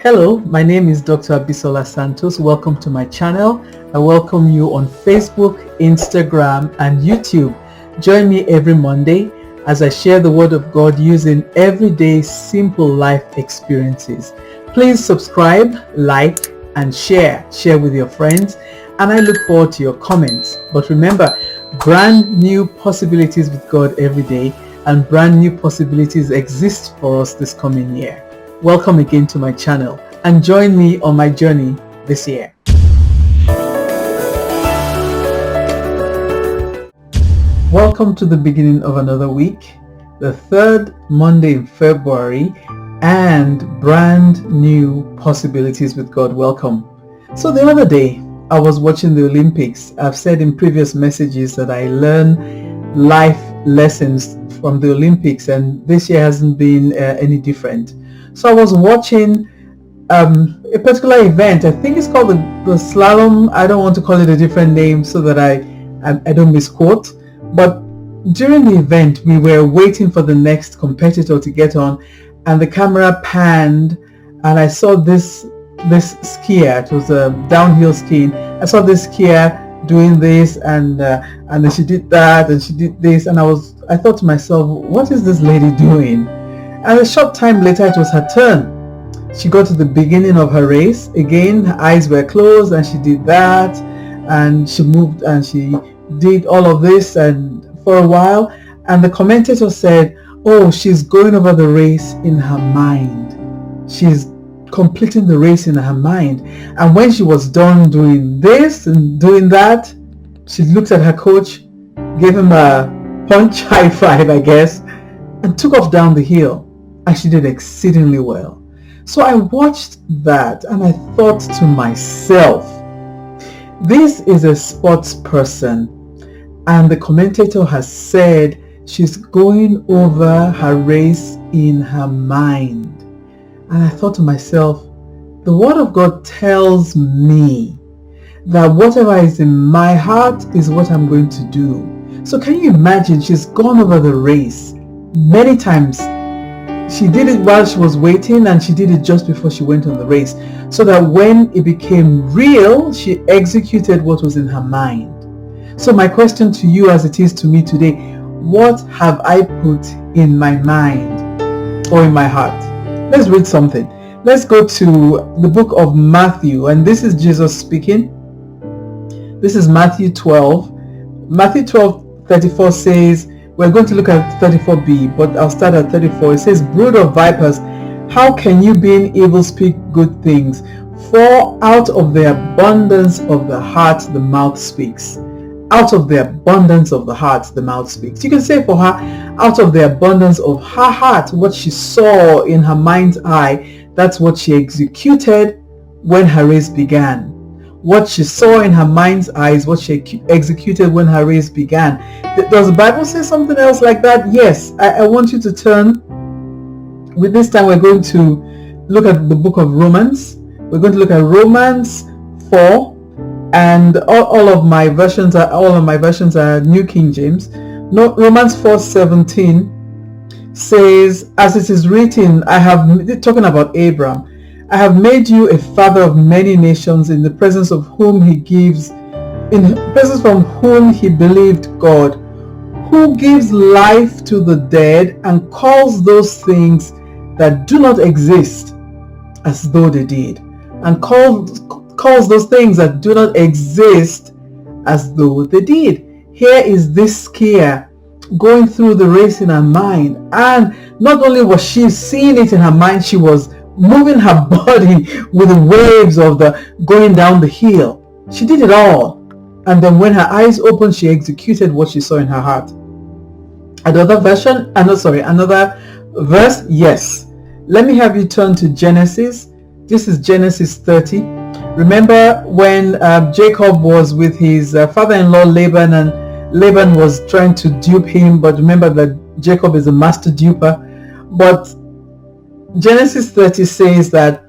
Hello, my name is Dr. Abisola Santos. Welcome to my channel. I welcome you on Facebook, Instagram, and YouTube. Join me every Monday as I share the Word of God using everyday simple life experiences. Please subscribe, like, and share. Share with your friends, and I look forward to your comments. But remember, brand new possibilities with God every day, and brand new possibilities exist for us this coming year. Welcome again to my channel and join me on my journey this year. Welcome to the beginning of another week, the third Monday in February, and brand new possibilities with God. Welcome. So the other day I was watching the Olympics. I've said in previous messages that I learn life lessons from the Olympics, and this year hasn't been any different. So I was watching a particular event. I think it's called the slalom. I don't want to call it a different name so that I don't misquote. But during the event, we were waiting for the next competitor to get on, and the camera panned, and I saw this skier. It was a downhill skiing. I saw this skier doing this, and then she did that, and she did this, and I thought to myself, what is this lady doing? And a short time later, it was her turn. She got to the beginning of her race. Again, her eyes were closed, and she did that, and she moved, and she did all of this, and for a while, and the commentator said, oh, she's going over the race in her mind. She's completing the race in her mind. And when she was done doing this and doing that, she looked at her coach, gave him a punch, high five, I guess, and took off down the hill. And she did exceedingly well. So I watched that and I thought to myself, this is a sports person, and the commentator has said she's going over her race in her mind. And I thought to myself, the Word of God tells me that whatever is in my heart is what I'm going to do. So can you imagine, she's gone over the race many times. She did it while she was waiting, and she did it just before she went on the race, so that when it became real, she executed what was in her mind. So my question to you, as it is to me today, what have I put in my mind or in my heart? Let's read something. Let's go to the book of Matthew, and this is Jesus speaking. This is Matthew 12. Matthew 12:34 says, we're going to look at 34b, but I'll start at 34. It says, brood of vipers, how can you being evil speak good things? For out of the abundance of the heart the mouth speaks. Out of the abundance of the heart the mouth speaks. You can say for her, out of the abundance of her heart, what she saw in her mind's eye, that's what she executed when her race began. What she saw in her mind's eyes, what she executed when her race began. Does the Bible say something else like that? Yes. I want you to turn. With this time, we're going to look at the book of Romans. We're going to look at Romans 4, and all of my versions are New King James. No, Romans 4:17 says, as it is written, talking about Abraham, I have made you a father of many nations in the presence from whom he believed God, who gives life to the dead and calls those things that do not exist as though they did, and calls those things that do not exist as though they did. Here is this skier going through the race in her mind, and not only was she seeing it in her mind, she was moving her body with the waves of the going down the hill. She did it all, and then when her eyes opened, she executed what she saw in her heart. Another verse, yes. Let me have you turn to Genesis. This is Genesis 30. Remember when Jacob was with his father-in-law Laban, and Laban was trying to dupe him, but remember that Jacob is a master duper. But Genesis 30 says that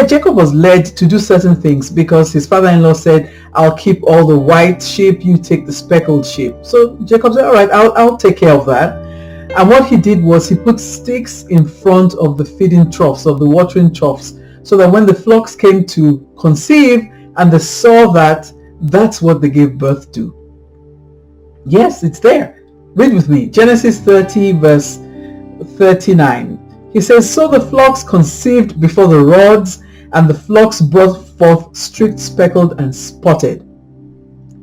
Jacob was led to do certain things because his father-in-law said, I'll keep all the white sheep, you take the speckled sheep. So Jacob said, all right, I'll take care of that. And what he did was he put sticks in front of the feeding troughs, of the watering troughs, so that when the flocks came to conceive and they saw that, that's what they gave birth to. Yes, it's there. Read with me. Genesis 30 verse 39. He says, so the flocks conceived before the rods, and the flocks brought forth streaked, speckled, and spotted.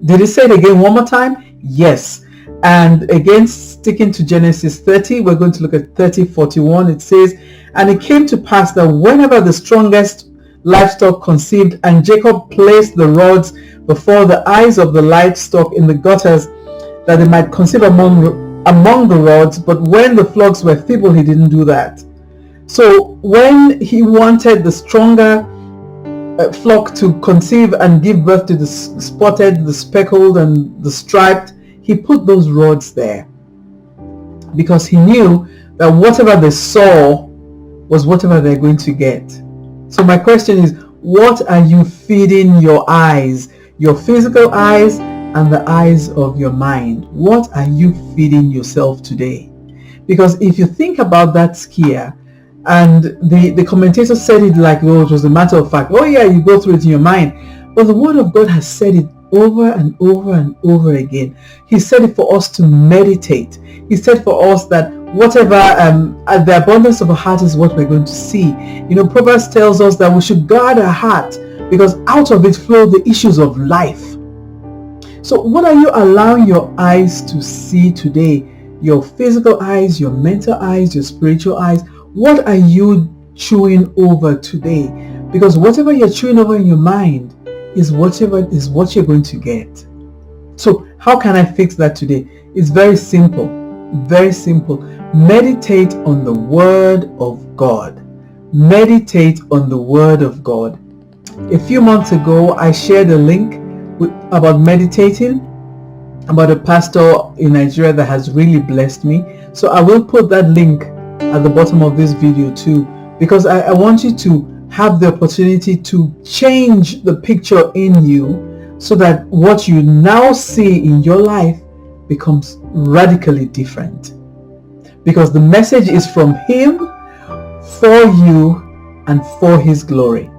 Did he say it again one more time? Yes. And again, sticking to Genesis 30, we're going to look at 30:41. It says, and it came to pass that whenever the strongest livestock conceived, and Jacob placed the rods before the eyes of the livestock in the gutters, that they might conceive among the rods, but when the flocks were feeble, he didn't do that. So when he wanted the stronger flock to conceive and give birth to the spotted, the speckled, and the striped, he put those rods there because he knew that whatever they saw was whatever they're going to get. So my question is, what are you feeding your eyes, your physical eyes and the eyes of your mind? What are you feeding yourself today? Because if you think about that skier, and the commentator said it like, oh, it was a matter of fact. Oh yeah, you go through it in your mind. But the Word of God has said it over and over and over again. He said it for us to meditate. He said for us that whatever, the abundance of our heart is what we're going to see. You know, Proverbs tells us that we should guard our heart because out of it flow the issues of life. So what are you allowing your eyes to see today? Your physical eyes, your mental eyes, your spiritual eyes. What are you chewing over today? Because whatever you're chewing over in your mind is what you're going to get. So how can I fix that today? It's very simple. Very simple. Meditate on the Word of God. Meditate on the Word of God. A few months ago, I shared a link about meditating, about a pastor in Nigeria that has really blessed me. So I will put that link at the bottom of this video too, because I want you to have the opportunity to change the picture in you so that what you now see in your life becomes radically different. Because the message is from Him, for you, and for His glory.